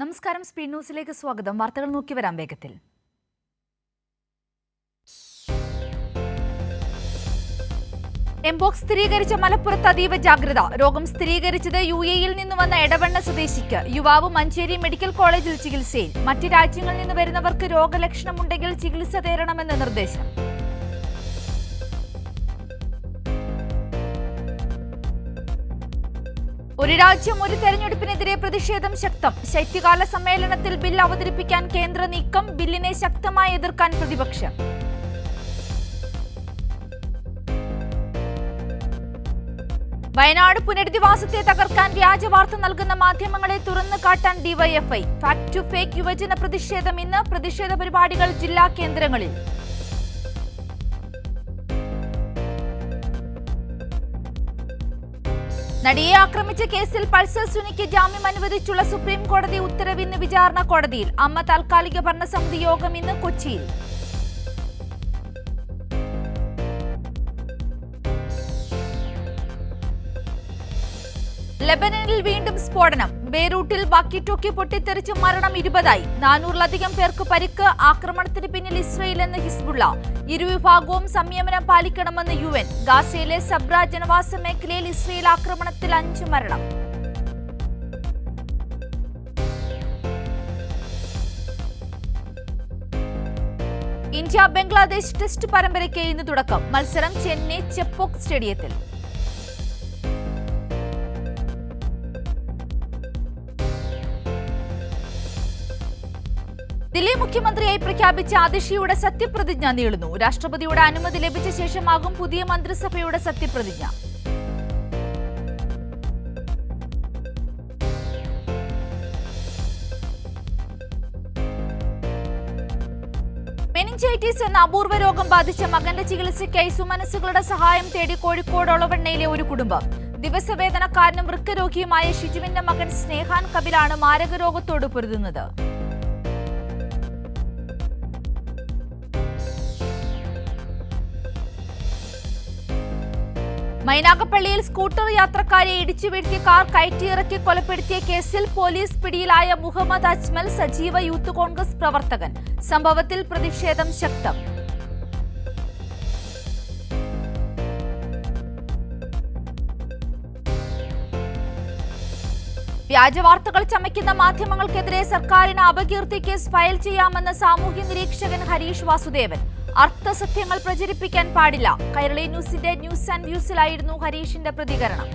നമസ്കാരം, സ്പീഡ് ന്യൂസിലേക്ക് സ്വാഗതം. വാർത്തകൾ നോക്കി വരാം വേഗത്തിൽ. എംപോക്സ് സ്ഥിരീകരിച്ച മലപ്പുറത്ത് അതീവ ജാഗ്രത. രോഗം സ്ഥിരീകരിച്ചത് UAE-യിൽ നിന്ന് വന്ന എടവണ്ണ സ്വദേശിക്ക്. യുവാവ് മഞ്ചേരി മെഡിക്കൽ കോളേജിൽ ചികിത്സയിൽ. മറ്റ് രാജ്യങ്ങളിൽ നിന്ന് വരുന്നവർക്ക് രോഗലക്ഷണമുണ്ടെങ്കിൽ ചികിത്സ തേടണമെന്ന് നിർദ്ദേശം. ഒരു രാജ്യം ഒരു തെരഞ്ഞെടുപ്പിനെതിരെ പ്രതിഷേധം ശക്തം. ശൈത്യകാല സമ്മേളനത്തിൽ ബിൽ അവതരിപ്പിക്കാൻ കേന്ദ്ര നീക്കം. ബില്ലിനെ ശക്തമായി എതിർക്കാൻ പ്രതിപക്ഷം. വയനാട് പുനരധിവാസത്തെ തകർക്കാൻ വ്യാജവാർത്ത നൽകുന്ന മാധ്യമങ്ങളെ തുറന്നു കാട്ടാൻ ഡിവൈഎഫ്ഐ. ഫാക്ട് ടു ഫേക്ക് യുവജന പ്രതിഷേധം ഇന്ന്. പ്രതിഷേധ പരിപാടികൾ ജില്ലാ കേന്ദ്രങ്ങളിൽ. നടിയെ ആക്രമിച്ച കേസിൽ പൾസർ സുനിക്ക് ജാമ്യം അനുവദിച്ചുള്ള സുപ്രീം കോടതി ഉത്തരവ് ഇന്ന് വിചാരണ കോടതിയിൽ. അമ്മ താൽക്കാലിക ഭരണസമിതി യോഗം ഇന്ന് കൊച്ചിയിൽ. ലെബനനിൽ വീണ്ടും സ്ഫോടനം. ബെയ്റൂട്ടിൽ വാക്കി ടോക്കി പൊട്ടിത്തെറിച്ച് മരണം 20ആയി. 400-ലധികം പേർക്ക് പരിക്ക്. ആക്രമണത്തിന് പിന്നിൽ ഇസ്രയേലെന്ന് ഹിസ്ബുള്ള. ഇരുവിഭാഗവും സംയമനം പാലിക്കണമെന്ന് UN. ഗാസയിലെ സബ്ര ജനവാസ മേഖലയിൽ ഇസ്രയേൽ ആക്രമണത്തിൽ 5 മരണം. ഇന്ത്യ ബംഗ്ലാദേശ് ടെസ്റ്റ് പരമ്പരയ്ക്ക് ഇന്ന് തുടക്കം. മത്സരം ചെന്നൈ ചെപ്പോക്ക് സ്റ്റേഡിയത്തിൽ. ദില്ലി മുഖ്യമന്ത്രിയായി പ്രഖ്യാപിച്ച അതിഷിയുടെ സത്യപ്രതിജ്ഞ നീളുന്നു. രാഷ്ട്രപതിയുടെ അനുമതി ലഭിച്ച ശേഷമാകും പുതിയ മന്ത്രിസഭയുടെ സത്യപ്രതിജ്ഞ. മെനിഞ്ചൈറ്റിസ് എന്ന അപൂർവ രോഗം ബാധിച്ച മകന്റെ ചികിത്സയ്ക്കായി സുമനസ്സുകളുടെ സഹായം തേടി കോഴിക്കോട് ഒളവണ്ണയിലെ ഒരു കുടുംബം. ദിവസവേതനക്കാരനും വൃക്കരോഗിയുമായ ഷിജുവിന്റെ മകൻ സ്നേഹാൻ കപിലാണ് മാരകരോഗത്തോട് പൊരുതുന്നത്. മൈനാഗപ്പള്ളിയിൽ സ്കൂട്ടർ യാത്രക്കാരെ ഇടിച്ചു വീഴ്ത്തിയ കാർ കയറ്റിയിറക്കി കൊലപ്പെടുത്തിയ കേസിൽ പോലീസ് പിടിയിലായ മുഹമ്മദ് അജ്മൽ സജീവ യൂത്ത് കോൺഗ്രസ് പ്രവർത്തകൻ. സംഭവത്തിൽ പ്രതിഷേധം ശക്തം. വ്യാജവാർത്തകൾ ചമയ്ക്കുന്ന മാധ്യമങ്ങൾക്കെതിരെ സർക്കാരിന് അപകീർത്തി കേസ് ഫയൽ ചെയ്യാമെന്ന് സാമൂഹ്യ നിരീക്ഷകൻ ഹരീഷ് വാസുദേവൻ. അർത്ഥസത്യങ്ങൾ പ്രചരിപ്പിക്കാൻ പാടില്ല. കൈരളി ന്യൂസിന്റെ ന്യൂസ് ആൻഡ് വ്യൂസിലായിരുന്നു ഹരീഷിന്റെ പ്രതികരണം.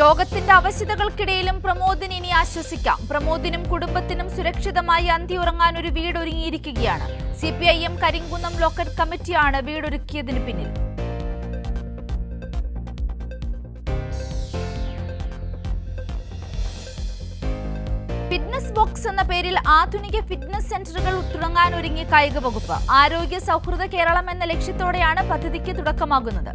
രോഗത്തിന്റെ അവശതകൾക്കിടയിലും പ്രമോദിന് ഇനി ആശ്വസിക്കാം. പ്രമോദിനും കുടുംബത്തിനും സുരക്ഷിതമായി അന്തി ഉറങ്ങാൻ ഒരു വീട് ഒരുങ്ങിയിരിക്കുകയാണ്. CPIM കരിങ്കുന്നം ലോക്കൽ കമ്മിറ്റിയാണ് വീടൊരുക്കിയതിന് പിന്നിൽ. ഫിറ്റ്നസ് ബോക്സ് എന്ന പേരിൽ ആധുനിക ഫിറ്റ്നസ് സെന്ററുകൾ തുടങ്ങാനൊരുങ്ങി കായിക വകുപ്പ്. ആരോഗ്യ സൗഹൃദ കേരളം എന്ന ലക്ഷ്യത്തോടെയാണ് പദ്ധതിക്ക് തുടക്കമാകുന്നത്.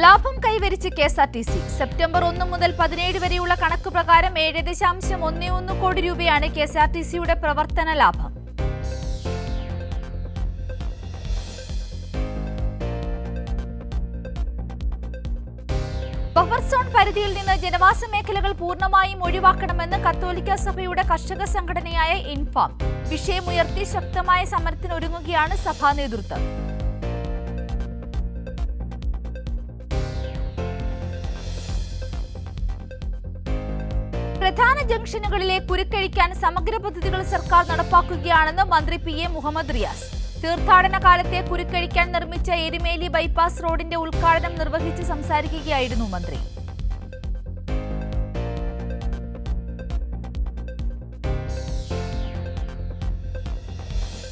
ലാഭം കൈവരിച്ച് KSRTC. സെപ്റ്റംബർ 1 മുതൽ 17 വരെയുള്ള കണക്ക് പ്രകാരം 7.11 കോടി രൂപയാണ് KSRTCയുടെ പ്രവർത്തന ലാഭം. ബഫർ സോൺ പരിധിയിൽ നിന്ന് ജനവാസ മേഖലകൾ പൂർണ്ണമായും ഒഴിവാക്കണമെന്ന് കത്തോലിക്ക സഭയുടെ കർഷക സംഘടനയായ ഇൻഫാം. വിഷയമുയർത്തി ശക്തമായ സമരത്തിനൊരുങ്ങുകയാണ് സഭാ നേതൃത്വം. പ്രധാന ജംഗ്ഷനുകളിലെ കുരുക്കഴിക്കാൻ സമഗ്ര പദ്ധതികൾ സർക്കാർ നടപ്പാക്കുകയാണെന്ന് മന്ത്രി PA മുഹമ്മദ് റിയാസ്. തീർത്ഥാടന കാലത്തെ കുരുക്കഴിക്കാൻ നിർമ്മിച്ച എരുമേലി ബൈപ്പാസ് റോഡിന്റെ ഉദ്ഘാടനം നിർവഹിച്ച് സംസാരിക്കുകയായിരുന്നു മന്ത്രി.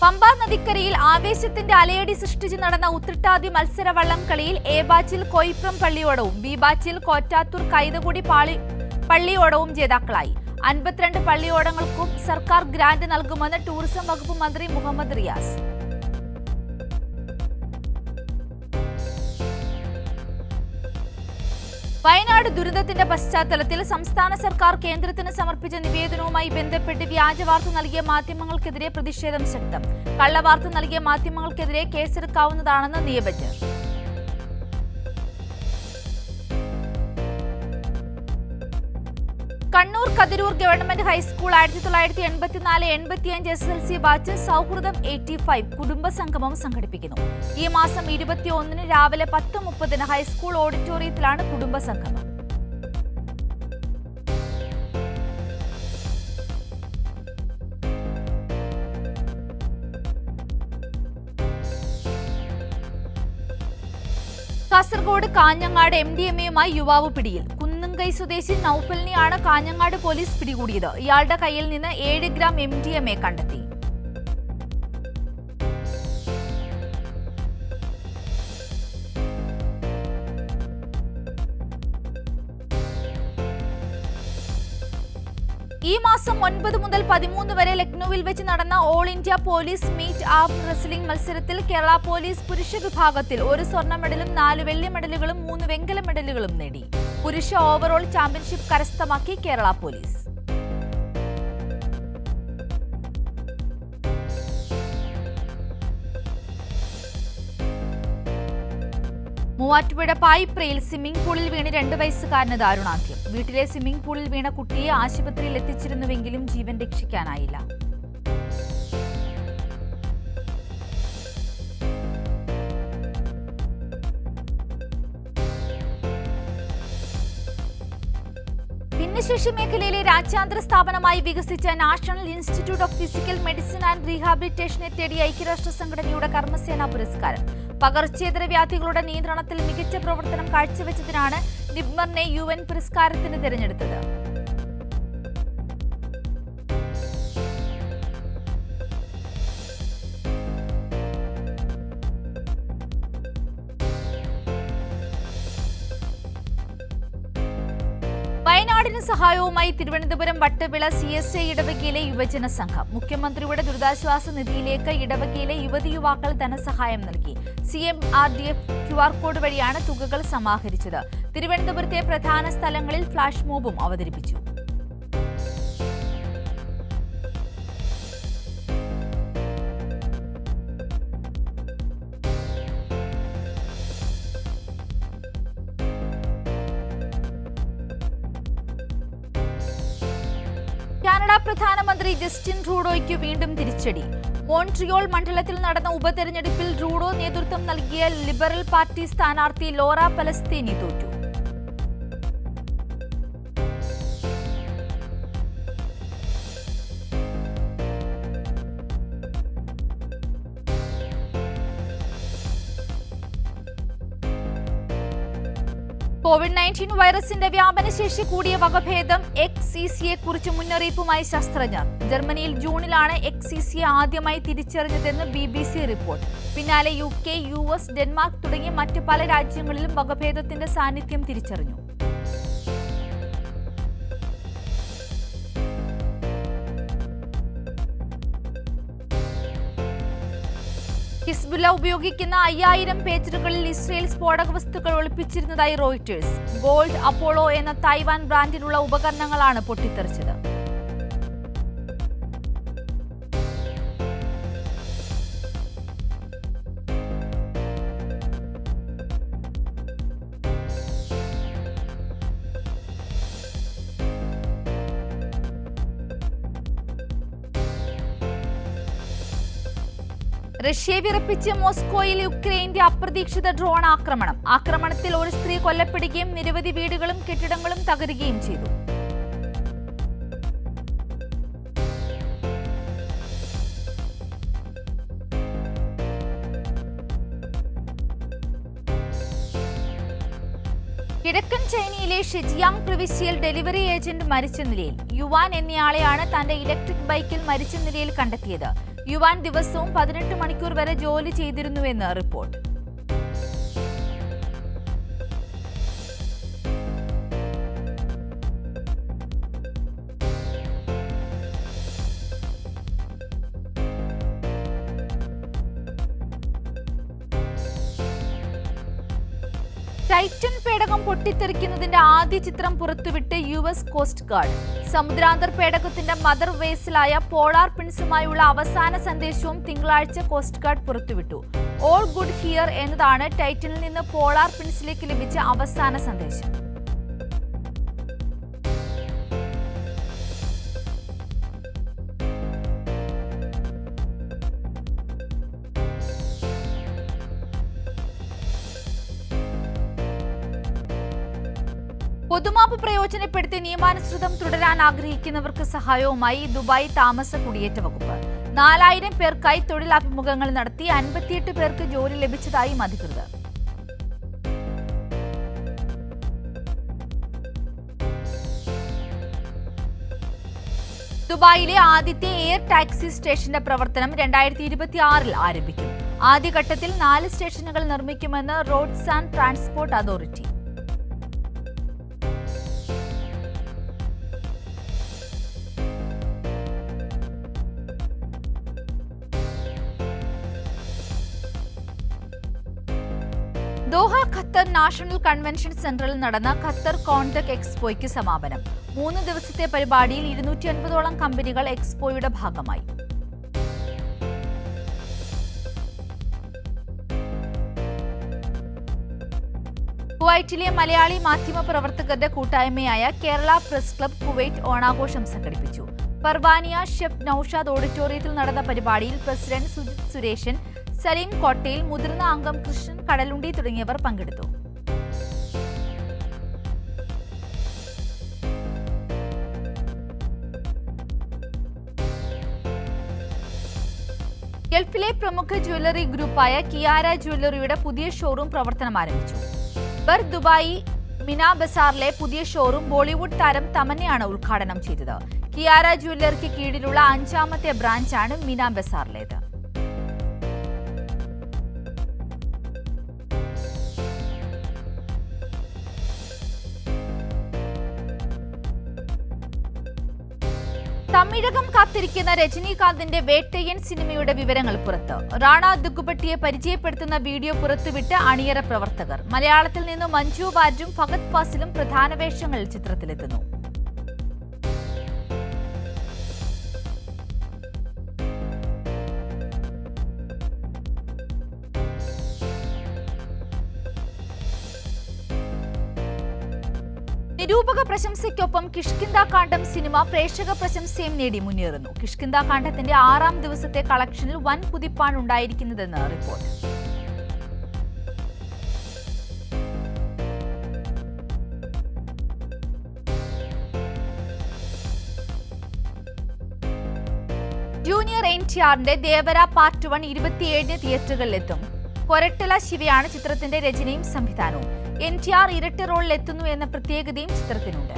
പമ്പാ നദിക്കരയിൽ ആവേശത്തിന്റെ അലയടി സൃഷ്ടിച്ച് നടന്ന ഉത്രട്ടാതി മത്സര വള്ളംകളിയിൽ A ബാച്ചിൽ കോയിപ്രം പള്ളിയോടവും B ബാച്ചിൽ കോറ്റാത്തൂർ കൈതകുടി പള്ളിയോടവും ജേതാക്കളായി. 52 പള്ളിയോടങ്ങൾക്കും സർക്കാർ ഗ്രാന്റ് നൽകുമെന്ന് ടൂറിസം വകുപ്പ് മന്ത്രി മുഹമ്മദ് റിയാസ്. വയനാട് ദുരന്തത്തിന്റെ പശ്ചാത്തലത്തിൽ സംസ്ഥാന സർക്കാർ കേന്ദ്രത്തിന് സമർപ്പിച്ച നിവേദനവുമായി ബന്ധപ്പെട്ട് വ്യാജവാർത്ത നൽകിയ മാധ്യമങ്ങൾക്കെതിരെ പ്രതിഷേധം ശക്തം. കള്ളവാർത്ത നൽകിയ മാധ്യമങ്ങൾക്കെതിരെ കേസെടുക്കാവുന്നതാണെന്ന് നിയമജ്ഞർ. Kannur Kathirur government high school 1984-85 SSLC batch സൗഹൃദം 85 കുടുംബ സംഗമം സംഘടിപ്പിക്കുന്നു. ഈ മാസം 21 രാവിലെ 10:30 ഹൈസ്കൂൾ ഓഡിറ്റോറിയത്തിലാണ് കുടുംബ സംഗമം. കാസർഗോഡ് കാഞ്ഞങ്ങാട് MDMAയുമായി യുവാവ് പിടിയിൽ. കുന്നുംകൈ സ്വദേശി നൌഫലിനെയാണ് കാഞ്ഞങ്ങാട് പോലീസ് പിടികൂടിയത്. ഇയാളുടെ കയ്യിൽ നിന്ന് 7 ഗ്രാം MDMA കണ്ടെത്തി. ഈ മാസം 9 മുതൽ 13 വരെ ലക്നൌവിൽ വെച്ച് നടന്ന all India police meet arm wrestling മത്സരത്തിൽ കേരള പോലീസ് പുരുഷ വിഭാഗത്തിൽ 1 സ്വർണ്ണ മെഡലും 4 വെള്ളി മെഡലുകളും 3 വെങ്കല മെഡലുകളും നേടി. പുരുഷ ഓവറോൾ ചാമ്പ്യൻഷിപ്പ് കരസ്ഥമാക്കി കേരള പോലീസ്. മൂവാറ്റുപുഴ പായിപ്രയിൽ സ്വിമ്മിംഗ് പൂളിൽ വീണ് 2 വയസ്സുകാരന് ദാരുണാന്ത്യം. വീട്ടിലെ സ്വിമ്മിംഗ് പൂളിൽ വീണ കുട്ടിയെ ആശുപത്രിയിൽ എത്തിച്ചിരുന്നുവെങ്കിലും ജീവൻ രക്ഷിക്കാനായില്ല. ഭിന്നശേഷി മേഖലയിലെ രാജ്യാന്തര സ്ഥാപനമായി വികസിച്ച national institute of physical medicine and റീഹാബിലിറ്റേഷനെ തേടി ഐക്യരാഷ്ട്ര സംഘടനയുടെ കർമ്മസേന പുരസ്കാരം. പകർച്ചേതര വ്യാധികളുടെ നിയന്ത്രണത്തിൽ മികച്ച പ്രവർത്തനം കാഴ്ചവെച്ചതിനാണ് നിബ്മറിനെ UN പുരസ്കാരത്തിന് തിരഞ്ഞെടുത്തത്. വയനാടിന് സഹായവുമായി തിരുവനന്തപുരം വട്ടവിള CSI ഇടവകയിലെ യുവജന സംഘം. മുഖ്യമന്ത്രിയുടെ ദുരിതാശ്വാസ നിധിയിലേക്ക് ഇടവകയിലെ യുവതി-യുവാക്കൾ ധനസഹായം നൽകി. CMRDF QR കോഡ് വഴിയാണ് തുകകൾ സമാഹരിച്ചത്. തിരുവനന്തപുരത്തെ പ്രധാന സ്ഥലങ്ങളിൽ ഫ്ലാഷ് മോബും അവതരിപ്പിച്ചു. കാനഡ പ്രധാനമന്ത്രി ജസ്റ്റിൻ ട്രൂഡോയ്ക്ക് വീണ്ടും തിരിച്ചടി. മോൺട്രിയോൾ മണ്ഡലത്തിൽ നടന്ന ഉപതെരഞ്ഞെടുപ്പിൽ ട്രൂഡോ നേതൃത്വം നൽകിയ ലിബറൽ പാർട്ടി സ്ഥാനാർത്ഥി ലോറ പലസ്തീനി തോറ്റു. COVID-19 വൈറസിന്റെ വ്യാപനശേഷി കൂടിയ വകഭേദം XCCയെ കുറിച്ച് മുന്നറിയിപ്പുമായി ശാസ്ത്രജ്ഞർ. ജർമ്മനിയിൽ ജൂണിലാണ് XCCയെ ആദ്യമായി തിരിച്ചറിഞ്ഞതെന്ന് BBC റിപ്പോർട്ട്. പിന്നാലെ UK, US, ഡെൻമാർക്ക് തുടങ്ങി മറ്റ് പല രാജ്യങ്ങളിലും വകഭേദത്തിന്റെ സാന്നിധ്യം തിരിച്ചറിഞ്ഞു. ഹിസ്ബുല്ല ഉപയോഗിക്കുന്ന 5000 പേജറുകളിൽ ഇസ്രയേൽ സ്ഫോടക വസ്തുക്കൾ ഒളിപ്പിച്ചിരുന്നതായി റോയിട്ടേഴ്സ്. ഗോൾഡ് അപ്പോളോ എന്ന തായ്വാൻ ബ്രാൻഡിലുള്ള ഉപകരണങ്ങളാണ് പൊട്ടിത്തെറിച്ചത്. റഷ്യയെ വിറപ്പിച്ച് മോസ്കോയിൽ യുക്രൈന്റെ അപ്രതീക്ഷിത ഡ്രോൺ ആക്രമണം. ആക്രമണത്തിൽ ഒരു സ്ത്രീ കൊല്ലപ്പെടുകയും നിരവധി വീടുകളും കെട്ടിടങ്ങളും തകരുകയും ചെയ്തു. കിഴക്കൻ ചൈനയിലെ ഷെജിയാങ് പ്രവിശ്യയിൽ ഡെലിവറി ഏജന്റ് മരിച്ച നിലയിൽ. യുവാൻ എന്നയാളെയാണ് തന്റെ ഇലക്ട്രിക് ബൈക്കിൽ മരിച്ച നിലയിൽ കണ്ടെത്തിയത്. യുവാൻ ദിവസവും 18 മണിക്കൂർ വരെ ജോലി ചെയ്തിരുന്നുവെന്ന് റിപ്പോർട്ട്. ടൈറ്റൻ പേടകം പൊട്ടിത്തെറിക്കുന്നതിന്റെ ആദ്യ ചിത്രം പുറത്തുവിട്ട് US കോസ്റ്റ് ഗാർഡ്. സമുദ്രാന്തർ പേടകത്തിന്റെ മദർ വേസലായ പോളാർ പ്രിൻസുമായുള്ള അവസാന സന്ദേശവും തിങ്കളാഴ്ച കോസ്റ്റ് ഗാർഡ് പുറത്തുവിട്ടു. ഓൾ ഗുഡ് ഹിയർ എന്നതാണ് ടൈറ്റനിൽ നിന്ന് പോളാർ പ്രിൻസിലേക്ക് ലഭിച്ച അവസാന സന്ദേശം. പൊതുമാപ്പ് പ്രയോജനപ്പെടുത്തി നിയമാനുസൃതം തുടരാൻ ആഗ്രഹിക്കുന്നവർക്ക് സഹായവുമായി ദുബായ് താമസ കുടിയേറ്റ വകുപ്പ്. 4000 പേർക്കായി തൊഴിലഭിമുഖങ്ങൾ നടത്തി 58 പേർക്ക് ജോലി ലഭിച്ചതായും അധികൃതർ. ദുബായിലെ ആദ്യത്തെ എയർ ടാക്സി സ്റ്റേഷന്റെ പ്രവർത്തനം 2026 ആരംഭിക്കും. ആദ്യഘട്ടത്തിൽ 4 സ്റ്റേഷനുകൾ നിർമ്മിക്കുമെന്ന് roads and transport authority. Doha Qatar national convention സെന്ററിൽ നടന്ന ഖത്തർ കോൺടെക് എക്സ്പോയ്ക്ക് സമാപനം. 3 ദിവസത്തെ പരിപാടിയിൽ 250ഓളം കമ്പനികൾ എക്സ്പോയുടെ ഭാഗമായി. കുവൈറ്റിലെ മലയാളി മാധ്യമ പ്രവർത്തകരുടെ കൂട്ടായ്മയായ കേരള പ്രസ് ക്ലബ് കുവൈറ്റ് ഓണാഘോഷം സംഘടിപ്പിച്ചു. പർവാനിയ ഷെഫ് നൌഷാദ് ഓഡിറ്റോറിയത്തിൽ നടന്ന പരിപാടിയിൽ പ്രസിഡന്റ് സുജിത് സുരേഷൻ, സലീം കോട്ടയിൽ, മുതിർന്ന അംഗം കൃഷ്ണൻ കടലുണ്ടി തുടങ്ങിയവർ പങ്കെടുത്തു. ഗൾഫിലെ പ്രമുഖ ജ്വല്ലറി ഗ്രൂപ്പായ കിയാര ജ്വല്ലറിയുടെ പുതിയ ഷോറൂം പ്രവർത്തനം ആരംഭിച്ചു. ദുബായ് മിന ബസാറിലെ പുതിയ ഷോറൂം ബോളിവുഡ് താരം തമന്നയാണ് ഉദ്ഘാടനം ചെയ്തത്. കിയാര ജ്വല്ലറിക്ക് കീഴിലുള്ള 5ാമത്തെ ബ്രാഞ്ചാണ് മിന ബസാറിലേത്. തമിഴകം കാത്തിരിക്കുന്ന രജനീകാന്തിന്റെ വേട്ടയ്യൻ സിനിമയുടെ വിവരങ്ങൾ പുറത്ത്. റാണ ദുഗ്ഗുപട്ടിയെ പരിചയപ്പെടുത്തുന്ന വീഡിയോ പുറത്തുവിട്ട് അണിയറ പ്രവർത്തകർ. മലയാളത്തിൽ നിന്ന് മഞ്ജു വാര്യരും ഫഹദ് ഫാസിലും പ്രധാന വേഷങ്ങളിൽ ചിത്രത്തിലെത്തുന്നു. നിരൂപക പ്രശംസയ്ക്കൊപ്പം കിഷ്കിന്ദ കാണ്ഡം സിനിമ പ്രേക്ഷക പ്രശംസയും നേടി മുന്നേറുന്നു. കിഷ്കിന്ദ കാണ്ഡത്തിന്റെ 6ാം ദിവസത്തെ കളക്ഷനിൽ വൻ കുതിപ്പാണ് ഉണ്ടായിരിക്കുന്നതെന്ന് റിപ്പോർട്ട്. ജൂനിയർ NTRന്റെ ദേവര പാർട്ട് 1 27 തിയേറ്ററുകളിലെത്തും. കൊരട്ടല ശിവയാണ് ചിത്രത്തിന്റെ രചനയും സംവിധാനവും. NTR ഇരട്ട റോളിൽ എത്തുന്നു എന്ന പ്രത്യേകതയും ചിത്രത്തിനുണ്ട്.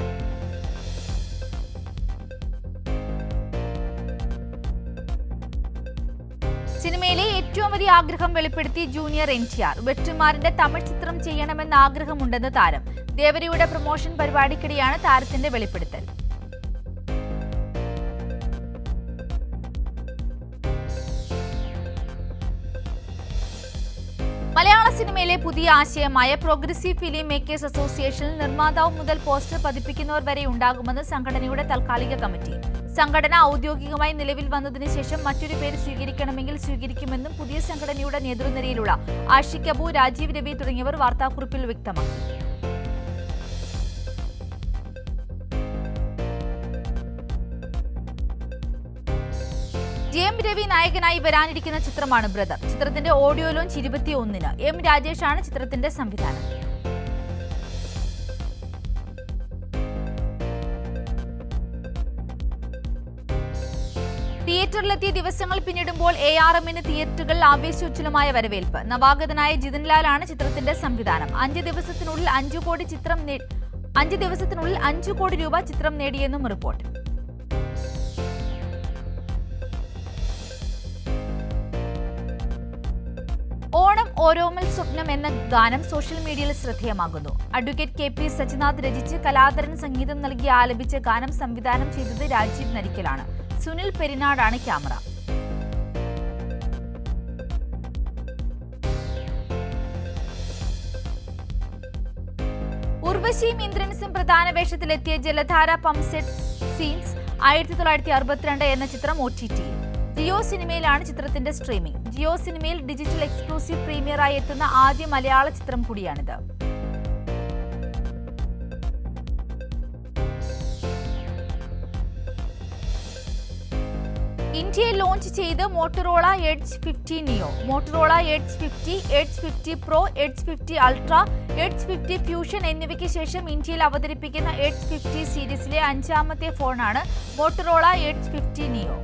സിനിമയിലെ ഏറ്റവും വലിയ ആഗ്രഹം വെളിപ്പെടുത്തി ജൂനിയർ NTR. വെട്ടുമാറിന്റെ തമിഴ് ചിത്രം ചെയ്യണമെന്ന ആഗ്രഹമുണ്ടെന്ന് താരം. ദേവരയുടെ പ്രൊമോഷൻ പരിപാടിക്കിടെയാണ് താരത്തിന്റെ വെളിപ്പെടുത്തൽ. മലയാള സിനിമയിലെ പുതിയ ആശയമായ പ്രോഗ്രസീവ് ഫിലിം മേക്കേഴ്സ് അസോസിയേഷനിൽ നിർമ്മാതാവ് മുതൽ പോസ്റ്റർ പതിപ്പിക്കുന്നവർ വരെ ഉണ്ടാകുമെന്ന് സംഘടനയുടെ താൽക്കാലിക കമ്മിറ്റി. സംഘടന ഔദ്യോഗികമായി നിലവിൽ വന്നതിന് ശേഷം മറ്റൊരു പേര് സ്വീകരിക്കണമെങ്കിൽ സ്വീകരിക്കുമെന്നും പുതിയ സംഘടനയുടെ നേതൃനിരയിലുള്ള ആഷിഖ് അബു, രാജീവ് രവി തുടങ്ങിയവർ വാർത്താക്കുറിപ്പിൽ വ്യക്തമാക്കി. JM രവി നായകനായി വരാനിരിക്കുന്ന ചിത്രമാണ് ബ്രദർ. ചിത്രത്തിന്റെ ഓഡിയോ ലോഞ്ച് 21-ന്. M രാജേഷാണ് ചിത്രത്തിന്റെ സംവിധാനം. തിയേറ്ററിലെത്തിയ ദിവസങ്ങൾ പിന്നിടുമ്പോൾ ARMന് തിയേറ്ററുകളിൽ ആവേശോജ്വലമായ വരവേൽപ്പ്. നവാഗതനായ ജിതിൻ ലാലാണ് ചിത്രത്തിന്റെ സംവിധാനം. 5 ദിവസത്തിനുള്ളിൽ 5 കോടി രൂപ ചിത്രം നേടിയെന്നും റിപ്പോർട്ട്. ഓണം ഓരോമൽ സ്വപ്നം എന്ന ഗാനം സോഷ്യൽ മീഡിയയിൽ ശ്രദ്ധേയമാകുന്നു. അഡ്വക്കേറ്റ് KP സച്ചിനാഥ് രചിച്ച് കലാധരൻ സംഗീതം നൽകി ആലപിച്ച ഗാനം സംവിധാനം ചെയ്തത് രാജീവ് നരിക്കലാണ്. സുനിൽ പെരിനാടാണ് ക്യാമറ. ഉർവശിയും ഇന്ദ്രൻസും പ്രധാന വേഷത്തിലെത്തിയ ജലധാര പമ്പ് സെറ്റ് സീൻസ് 1962 എന്ന ചിത്രം OTT. ജിയോ സിനിമയിലാണ് ചിത്രത്തിന്റെ സ്ട്രീമിംഗ്. ജിയോ സിനിമയിൽ ഡിജിറ്റൽ എക്സ്ക്ലൂസീവ് പ്രീമിയറായി എത്തുന്ന ആദ്യ മലയാള ചിത്രം കൂടിയാണിത്. ഇന്ത്യയിൽ ലോഞ്ച് ചെയ്ത് Motorola Edge 50 Neo. Motorola Edge 50, Edge 50 Pro, Edge 50 Ultra, Edge 50 Fusion എന്നിവയ്ക്ക് ശേഷം ഇന്ത്യയിൽ അവതരിപ്പിക്കുന്ന എഡ്ജ് 50 സീരീസിലെ 5ാമത്തെ ഫോണാണ് മോട്ടറോള എഡ്ജ് 50 നിയോ.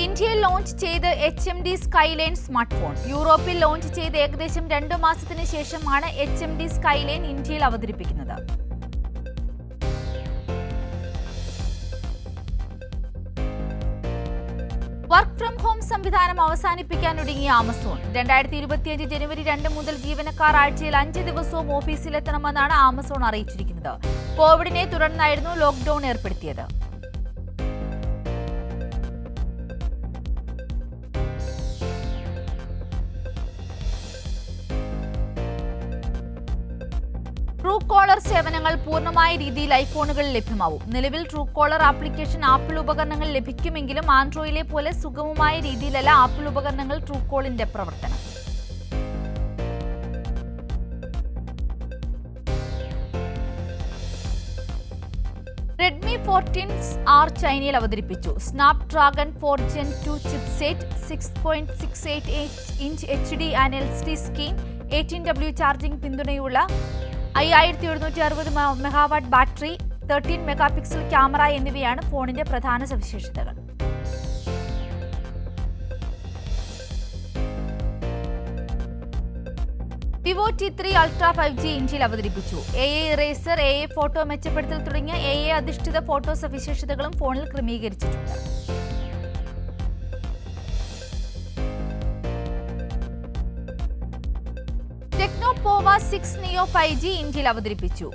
ഇന്ത്യയിൽ ലോഞ്ച് ചെയ്ത് HMD സ്കൈലൈൻ സ്മാർട്ട് ഫോൺ. യൂറോപ്പിൽ ലോഞ്ച് ചെയ്ത് ഏകദേശം 2 മാസത്തിന് ശേഷമാണ് HMD സ്കൈലൈൻ ഇന്ത്യയിൽ അവതരിപ്പിക്കുന്നത്. വർക്ക് ഫ്രം ഹോം സംവിധാനം അവസാനിപ്പിക്കാനൊരുങ്ങിയ ആമസോൺ. 2025 ജനുവരി 2 മുതൽ ജീവനക്കാർ ആഴ്ചയിൽ 5 ദിവസവും ഓഫീസിലെത്തണമെന്നാണ് ആമസോൺ അറിയിച്ചിരിക്കുന്നത്. കോവിഡിനെ തുടർന്നായിരുന്നു ലോക്ക്ഡൌൺ ഏർപ്പെടുത്തിയത്. ട്രൂ കോളർ സേവനങ്ങൾ പൂർണ്ണമായ രീതിയിൽ ഐഫോണുകളിൽ ലഭ്യമാവും. നിലവിൽ ട്രൂ കോളർ ആപ്ലിക്കേഷൻ ആപ്പിൾ ഉപകരണങ്ങൾ ലഭിക്കുമെങ്കിലും ആൻഡ്രോയിഡിലെ പോലെ സുഗമമായ രീതിയിലല്ല ആപ്പിൾ ഉപകരണങ്ങൾ ട്രൂ കോളിന്റെ പ്രവർത്തനം. റെഡ്മി 14R ചൈനയിൽ അവതരിപ്പിച്ചു. Snapdragon 4 Gen 2 chipset, 6.68 inch HD and LCD screen, 18W charging പിന്തുണയുള്ള 5760 മെഗാവാട്ട് ബാറ്ററി, 13 മെഗാപിക്സൽ ക്യാമറ എന്നിവയാണ് ഫോണിന്റെ പ്രധാന സവിശേഷതകൾ. വിവോ T3 അൾട്ര 5G ഇന്ത്യയിൽ അവതരിപ്പിച്ചു. AI ഇറേസർ, AI ഫോട്ടോ മെച്ചപ്പെടുത്തൽ തുടങ്ങിയ AI അധിഷ്ഠിത ഫോട്ടോ സവിശേഷതകളും ഫോണിൽ ക്രമീകരിച്ചിട്ടുണ്ട്. ടെക്നോ പോവ 6 നിയോ 5G ഇന്ത്യയിൽ അവതരിപ്പിച്ചു.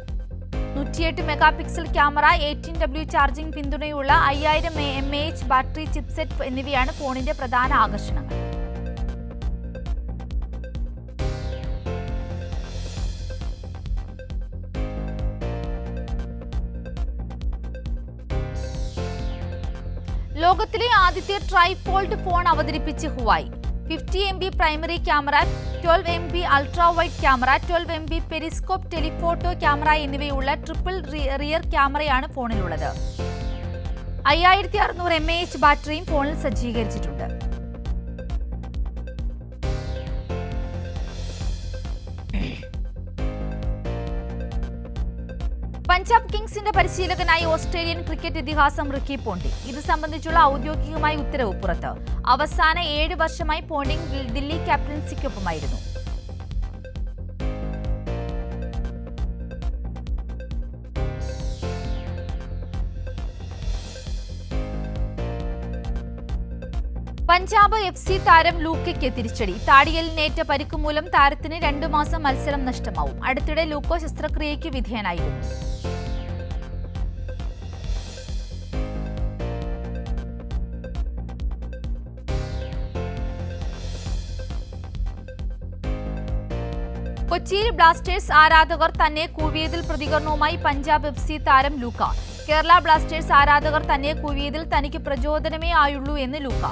108 മെഗാപിക്സൽ ക്യാമറ, 18W ചാർജിംഗ് പിന്തുണയുള്ള 5000 mAh ബാറ്ററി, ചിപ്സെറ്റ് എന്നിവയാണ് ഫോണിന്റെ പ്രധാന ആകർഷണങ്ങൾ. ലോകത്തിലെ ആദ്യത്തെ ട്രൈഫോൾഡ് ഫോൺ അവതരിപ്പിച്ച് ഹുവായി. 50 MB primary camera, 12 MB ultra wide camera, 12 MB Periscope telephoto camera എന്നിവയുള്ള ട്രിപ്പിൾ റിയർ ക്യാമറയാണ് ഫോണിലുള്ളത്. 5600 mAh ബാറ്ററിയും ഫോണിൽ സജ്ജീകരിച്ചിട്ടുണ്ട്. പഞ്ചാബ് കിങ്സിന്റെ പരിശീലകനായി ഓസ്ട്രേലിയൻ ക്രിക്കറ്റ് ഇതിഹാസം റിക്കി പോണ്ടിംഗ്. ഇത് സംബന്ധിച്ചുള്ള ഔദ്യോഗികമായ ഉത്തരവ് പുറത്ത്. അവസാന 7 വർഷമായി പോണ്ടിംഗ് ദില്ലി ക്യാപ്റ്റൻസിക്കൊപ്പമായിരുന്നു. പഞ്ചാബ് FC താരം ലൂക്കയ്ക്ക് തിരിച്ചടി. താടിയലിനേറ്റ പരിക്കുമൂലം താരത്തിന് 2 മാസം മത്സരം നഷ്ടമാവും. അടുത്തിടെ ലൂക്കോ ശസ്ത്രക്രിയയ്ക്ക് വിധേയനായിരുന്നു. കൊച്ചിയിൽ ബ്ലാസ്റ്റേഴ്സ് ആരാധകർ തന്നെ കൂവിയതിൽ പ്രതികരണവുമായി പഞ്ചാബ് FC താരം ലൂക്ക. കേരള ബ്ലാസ്റ്റേഴ്സ് ആരാധകർ തന്നെ കൂവിയതിൽ തനിക്ക് പ്രചോദനമേ ആയുള്ളൂ എന്ന് ലൂക്ക.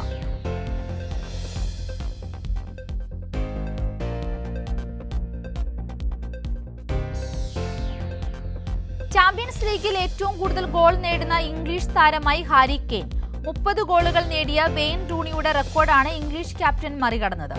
ചാമ്പ്യൻസ് ലീഗിൽ ഏറ്റവും കൂടുതൽ ഗോൾ നേടുന്ന ഇംഗ്ലീഷ് താരമായി ഹാരി കെയ്ൻ. 30 ഗോളുകൾ നേടിയ വെയ്ൻ റൂണിയുടെ റെക്കോർഡാണ് ഇംഗ്ലീഷ് ക്യാപ്റ്റൻ മറികടന്നത്.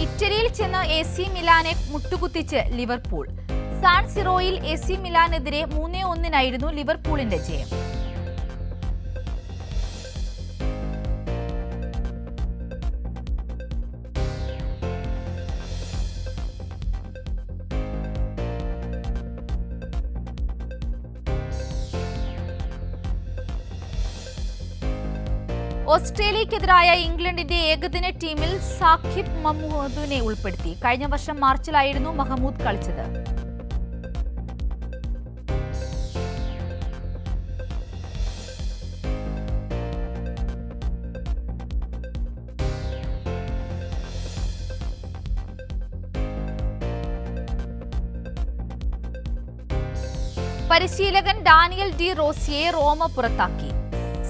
ഇറ്റലിയിൽ ചെന്ന് AC മിലാനെ മുട്ടുകുത്തിച്ച് ലിവർപൂൾ. സാൻ സിറോയിൽ AC മിലാനെതിരെ 3-1 ലിവർപൂളിന്റെ ജയം. ഓസ്ട്രേലിയക്കെതിരായ ഇംഗ്ലണ്ടിന്റെ ഏകദിന ടീമിൽ സാഖിബ് മഹ്മൂദിനെ ഉൾപ്പെടുത്തി. കഴിഞ്ഞ വർഷം മാർച്ചിലായിരുന്നു മഹ്മൂദ് കളിച്ചത്. പരിശീലകൻ ഡാനിയൽ ഡി റോസിയെ റോമ പുറത്താക്കി.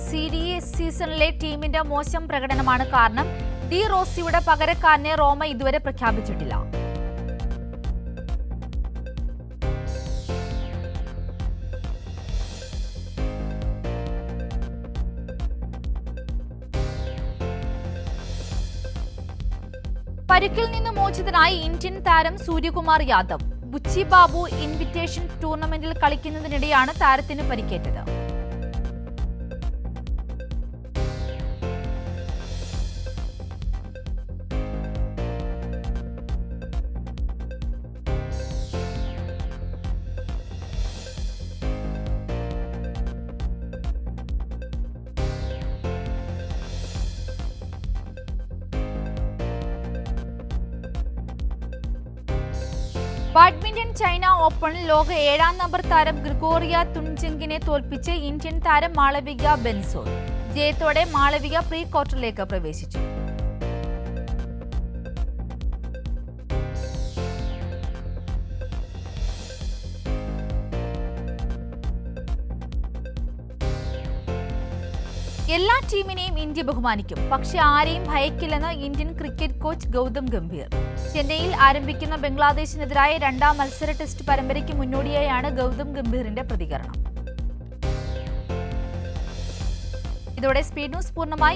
സീരീസ് സീസണിലെ ടീമിന്റെ മോശം പ്രകടനമാണ് കാരണം. ഡി റോസിയുടെ പകരക്കാരനെ റോമ ഇതുവരെ പ്രഖ്യാപിച്ചിട്ടില്ല. പരിക്കിൽ നിന്ന് മോചിതനായി ഇന്ത്യൻ താരം സൂര്യകുമാർ യാദവ്. ബുച്ചി ബാബു ഇൻവിറ്റേഷൻ ടൂർണമെന്റിൽ കളിക്കുന്നതിനിടെയാണ് താരത്തിന് പരിക്കേറ്റത്. ബാഡ്മിന്റൺ ചൈന ഓപ്പണിൽ ലോക 7ാം നമ്പർ താരം ഗ്രിഗോറിയ തുൻജെങ്കിനെ തോൽപ്പിച്ച് ഇന്ത്യൻ താരം മാളവിക ബെൻസോൾ. ജയത്തോടെ മാളവിക പ്രീ ക്വാർട്ടറിലേക്ക് പ്രവേശിച്ചു. എല്ലാ ടീമിനെയും ഇന്ത്യ ബഹുമാനിക്കും, പക്ഷേ ആരെയും ഭയക്കില്ലെന്ന് Indian cricket coach Gautam Gambhir. ചെന്നൈയിൽ ആരംഭിക്കുന്ന ബംഗ്ലാദേശിനെതിരായ 2ാം മത്സര ടെസ്റ്റ് പരമ്പരയ്ക്ക് മുന്നോടിയായാണ് ഗൗതം ഗംഭീറിന്റെ പ്രതികരണം. ഇതോടെ സ്പീഡ് ന്യൂസ് പൂർണ്ണമായി.